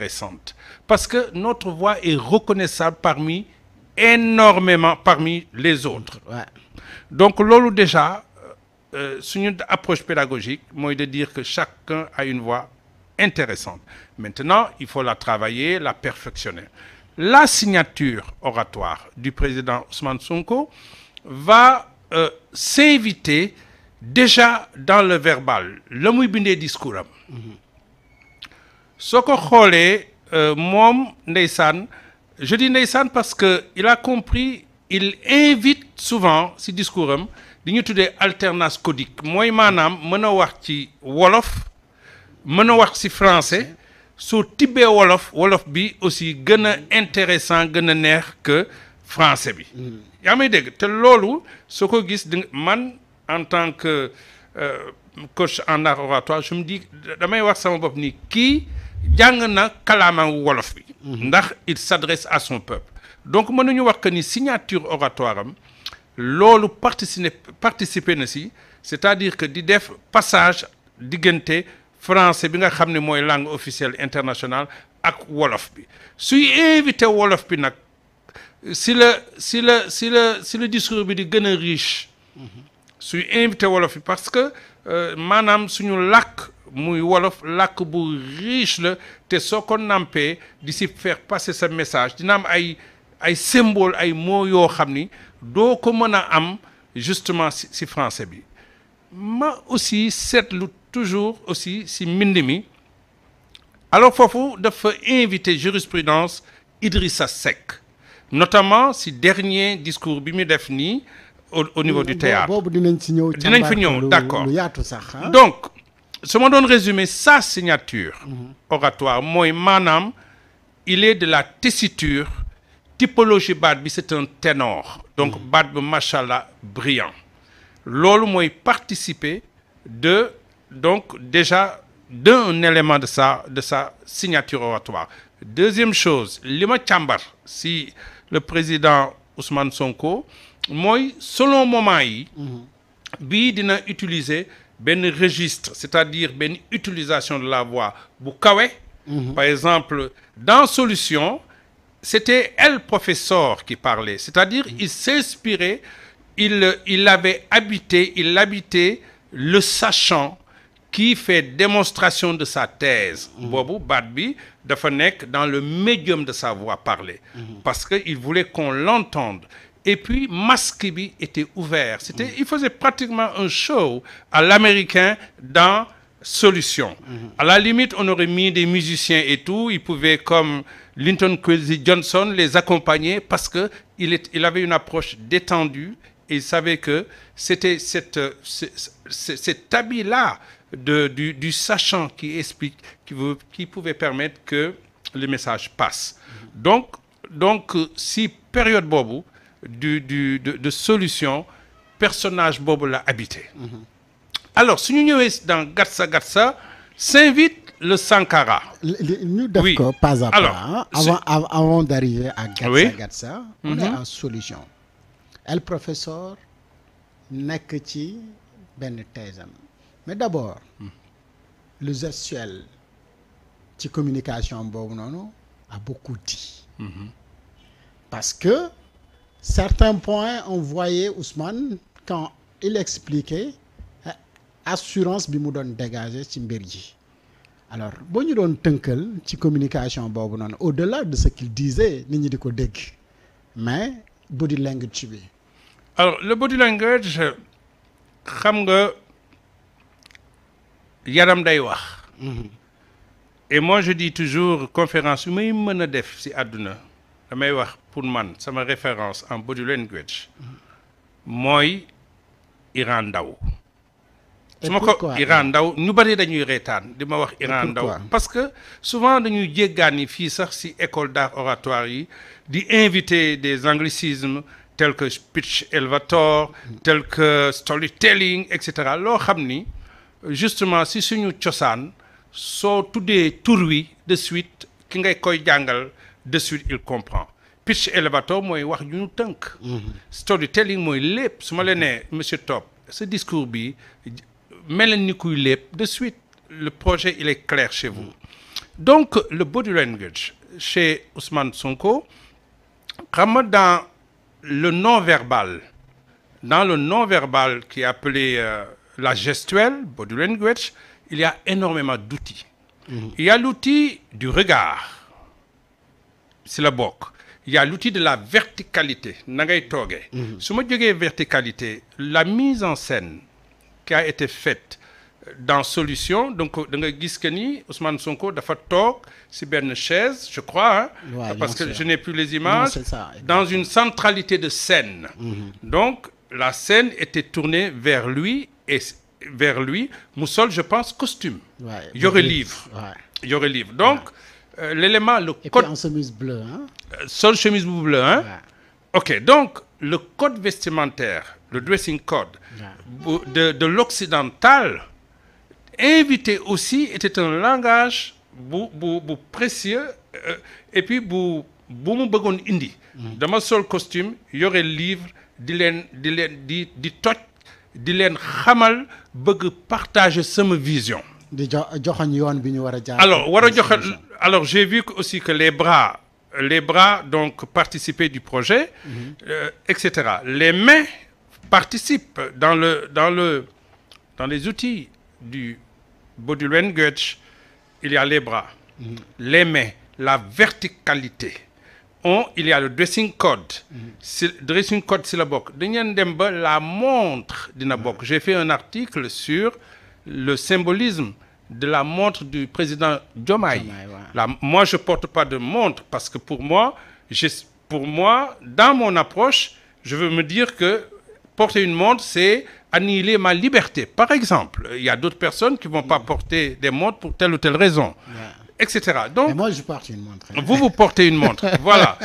intéressante parce que notre voix est reconnaissable parmi les autres. Ouais. Donc loolu déjà suñu approche pédagogique mooy de dire que chacun a une voix intéressante. Maintenant, il faut la travailler, la perfectionner. La signature oratoire du président Ousmane Sonko va s'inviter déjà dans le verbal la muy bindee discours am soo ko xoolee moom ndeysaan je dis ndeysaan parce que il a compris il invite souvent si discours am di ñu tuddee alternance codique mooy maanaam mën a wax ci wolof mën a wax si français soo tibbee wolof bi aussi gën a intéressant gën a neex que français bi yaa may dégg te loolu soo ko gis man en tant que coach en art oratoire je me dis damay wax sama bopp ni kii jàng na kalaama wolof bi ndax il s'adresse à son peuple donc mënuñu wax que ni signature oratoire am loolu participer na si c'est-à-dire que di def passage diggante français bi nga xam ne mooy langue officielle internationale ak wolof bi suy invité wolof bi nag si le discours bi di gën a riche suy invité wolof bi parce que maanaam suñu làkk muy wolof làkk bu riche la te soo ko nampee di si faire passer sa message dina am ay symbole ay mots yoo xam ni doo ko mën a am justement si français bi ma aussi seetlu toujours aussi si mbind mi alors foofu dafa invité jurisprudence Idrissa Seck notamment si dernier discours bi mu def nii au niveau du théâtre boobu dinañ fi ñëw d'accord lu yaatu sax donc su ma doon résumer sa signature oratoire mooy maanaam il est de la tessiture typologie baat bi c'est un ténor donc baat bi machallah brillant loolu mooy participer donc déjà d'un élément de sa signature oratoire deuxième chose li ma càmbar si le président Ousmane Sonko mooy selon moment yi bii dina utiliser benn registre c'est-à-dire benn utilisation de la voix bu kawe par exemple dans Solution c'était El Professeur qui parlait c'est-à-dire il s'inspirait il habitait le sachant qui fait démonstration de sa thèse boobu baat bi dafa nekk dans le médium de sa voix parlée parce que il voulait qu'on l'entende et puis masque bi était ouvert il faisait pratiquement un show à l'américain dans Solution à la limite on aurait mis des musiciens et tout il pouvait comme Linton Kwesi Johnson les accompagner parce que il avait une approche détendue et il savait que c'était cet habit-là du sachant qui explique qui pouvait permettre que le message passe donc si période boobu de Solution personnage boobu la habité alors su ñu ñëwee dans Gatsa s'invite le Sankara ñu def ko pas à pas avant d'arriver à Gatsa on est en Solution El Professeur nekk ci benn thèse am mais d'abord le gestuel ci communication boobu noonu a beaucoup dit parce que certains points on voyait Ousmane quand il expliquait assurance bi mu doon dégager ci mbir ji alors boo ñu doon tënkal ci communication boobu noonu au-delà de ce qu'il disait nit ñi di ko dégg mais body language bi alors le body language xam nga yaram day wax et moi je dis toujours conférence yu may mën a def ci àdduna damay wax pour man sama référence en body language mooy Iran Ndao su ma ko Iran Ndao ñu bari dañuy reetaan di ma wax Iran Ndao parce que souvent dañuy jéggaani fii sax ci école d'art oratoire yi di inviter des anglicismes tels que speech elevator tels que storytelling etc loo xam ni justement si suñu cosaan soo tuddee tur wi de suite ki ngay koy jàngal de suite il comprend pitch elevator mooy wax ñu ñu tënk storytelling mooy lépp su ma leen nee monsieur Top ce discours bi mel ni kuy lépp de suite le projet il est clair chez vous Donc, le body language chez Ousmane Sonko, comme dans le non-verbal, qui est appelé la gestuelle, body language, il y a énormément d'outils. Il y a l'outil du regard, c'est la bokk. Il y a l'outil de la verticalité, nangay toogee. Su ma jógee verticalité, la mise en scène qui a été faite dans Solution, donc da nga gis que ni Ousmane Sonko dafa toog si benn chaise, je crois, hein, Ouais, parce que sûr. je n'ai plus les images, c'est ça, dans une centralité de scène. Donc, la scène était tournée vers lui, et vers lui, Moussol, je pense, costume. Ouais, Il y aurait livre. Ouais. Il y aurait livre. Donc, l'élément, le Et code... puis en chemise bleue, hein? Seule chemise bleue, hein? Ouais. Ok, donc, le code vestimentaire, le dressing code de l'occidental, invité aussi, était un langage précieux, et puis mu bëggoon indi. Dama sol costume, yore livre, di toj, di leen xamal, bëgg partager sama vision. Alors j'ai vu aussi que les bras donc participaient du projet, etc. Les mains participent dans les outils du body language. Il y a les bras, les mains, la verticalité. Il y a le dressing code. Dressing code, c'est la bokk. La montre dina bokk. J'ai fait un article sur le symbolisme de la montre du président Diomaye. Moi, je ne porte pas de montre parce que pour moi, dans mon approche, je veux me dire que porter une montre, c'est annihiler ma liberté. Par exemple, il y a d'autres personnes qui ne vont pas porter des montres pour telle ou telle raison, etc. Donc, mais moi, je porte une montre. Vous portez une montre, voilà,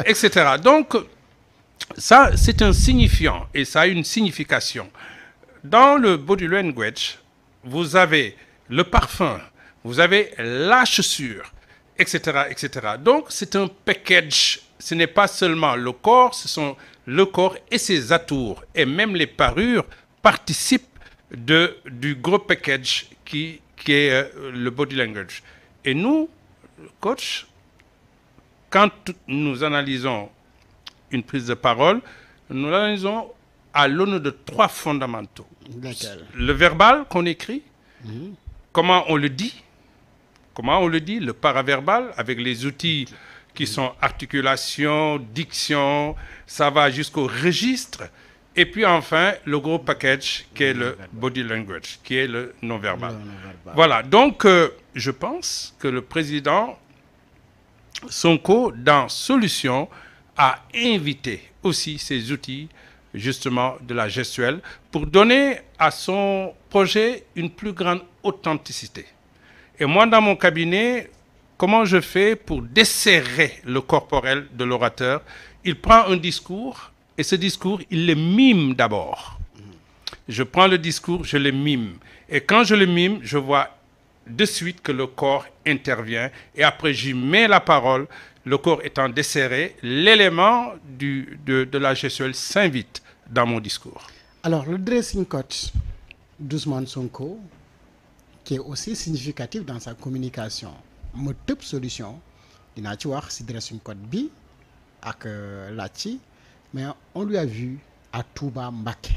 etc. Donc, ça, c'est un signifiant et ça a une signification. Dans le body language, vous avez le parfum, vous avez la chaussure, etc., etc. Donc, c'est un package. Ce n'est pas seulement le corps, ce sont le corps et ses atours. Et même les parures participent du gros package qui est le body language. Et nous, coach, quand nous analysons une prise de parole, nous l'analysons à l'aune de 3 fondamentaux. Le verbal qu'on écrit, comment on le dit, le paraverbal, avec les outils qui sont articulation, diction, ça va jusqu'au registre, et puis enfin, le gros package qui est le body language, qui est le non-verbal. Voilà, donc je pense que le président Sonko, dans Solution, a invité aussi ces outils, justement, de la gestuelle, pour donner à son projet une plus grande authenticité. Et moi, dans mon cabinet, comment je fais pour desserrer le corporel de l'orateur? Il prend un discours, et ce discours, il le mime d'abord. Je prends le discours, je le mime. Et quand je le mime, je vois de suite que le corps intervient. Et après, j'y mets la parole, le corps étant desserré, l'élément de la gestuelle s'invite dans mon discours. Alors, le dressing code d'Ousmane Sonko, qui est aussi significatif dans sa communication, ma tëb solution dinaa ci wax ci dressing code bi ak laaj mais on lui a vu à Touba Mbacké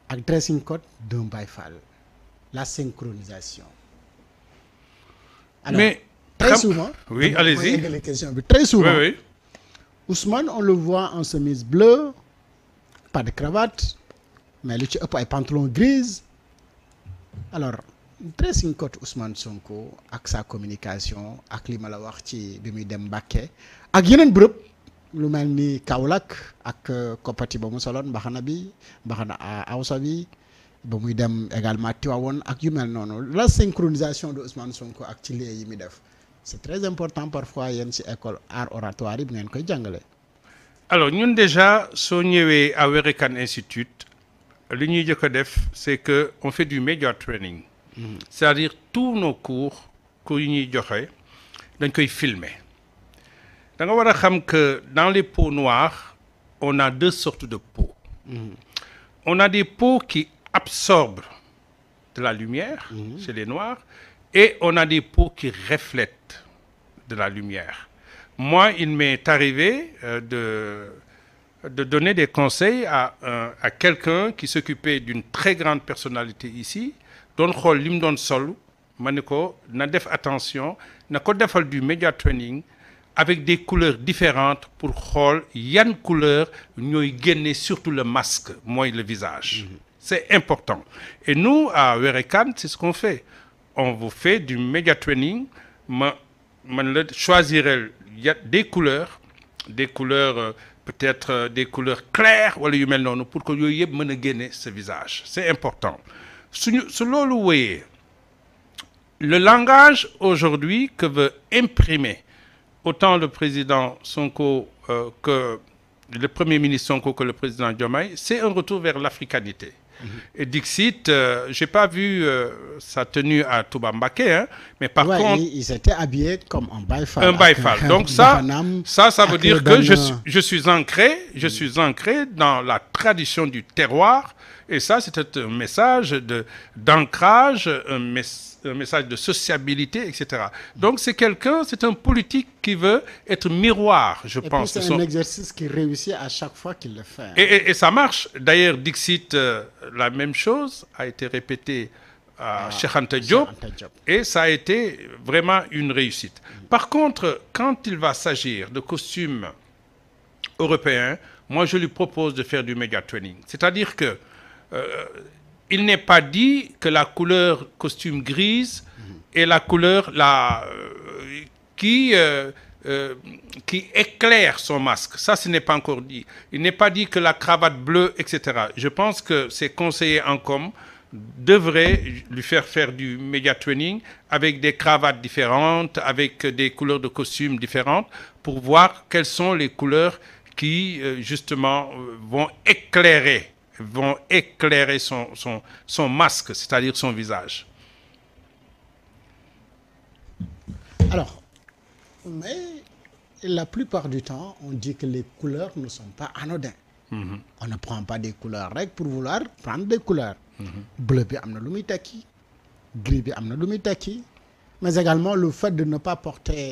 ak dressing code d'un Baye Fall, la synchronisation. Alors, mais très souvent, oui, allez-y. Très souvent, oui. Ousmane, on le voit en chemise bleue, pas de cravate, mais lu ci ëpp ay pantalon grise. Alors, dressing code Ousmane Sonko ak sa communication ak li ma la wax ci bi muy dem Mbacké ak yeneen bërëb lu mel ni Kaolack ak koppati ba mu soloon mbaxana awsa bi ba muy dem également Tivaouane ak yu mel noonu. La synchronisation de Ousmane Sonko ak ci lee yi muy def, c'est très important parfois yéen ci école art oratoire yi bu ngeen koy jàngale. Alors ñun déjà soo ñëwee à Wérékane Institute, li ñuy jëkk a def c'est que on fait du media training. C'est-à-dire tous nos cours yi ñuy joxe dañ koy filmer. Da nga war a xam que dans les peaux noires, on a 2 sortes de peaux. On a des peaux qui absorbent de la lumière chez les noirs et on a des peaux qui reflètent de la lumière. Moi, il m'est arrivé de donner des conseils à quelqu'un qui s'occupait d'une très grande personnalité ici. Doon xool li mu doon sol ma ne ko na def attention na ko defal du media training avec des couleurs différentes pour xool yan couleur ñooy génne surtout le masque mooy le visage. C'est important. Et nous à Werekan c'est ce qu'on fait. On vous fait du media training man la choisirai des couleurs peut-être des couleurs claires wala yu mel noonu pour que yooyu yëpp mën a génne ce visage. C'est important. Su loolu wéyee le langage aujourd'hui que veut imprimer autant le président Sonko que le premier ministre Sonko que le président Diomaye, c'est un retour vers l'africanité. Et Dixit, j'ai pas vu sa tenue à Touba Mbaké, hein, mais par contre... Ils étaient habillés comme un baïfal. Un baïfal. Donc ça veut dire que je suis ancré dans la tradition du terroir. Et ça, c'est un message d'ancrage, un message de sociabilité, etc. Donc c'est un politique qui veut être miroir, je pense. Et puis c'est un exercice qui réussit à chaque fois qu'il le fait. Et ça marche. D'ailleurs, Dixit, la même chose a été répétée à Cheikh Anta Diop, et ça a été vraiment une réussite. Par contre, quand il va s'agir de costumes européens, moi je lui propose de faire du media training. C'est-à-dire que il n'est pas dit que la couleur costume grise est la couleur qui éclaire son masque. Ça, ce n'est pas encore dit. Il n'est pas dit que la cravate bleue, etc. Je pense que ces conseillers en com devraient lui faire du media training avec des cravates différentes, avec des couleurs de costumes différentes, pour voir quelles sont les couleurs qui, justement, vont éclairer son masque, c'est-à-dire son visage. Alors, mais la plupart du temps, on dit que les couleurs ne sont pas anodines. On ne prend pas des couleurs rek pour vouloir prendre des couleurs. Bleu bi am na lu muy tekki, gris bi am na lu muy tekki, mais également le fait de ne pas porter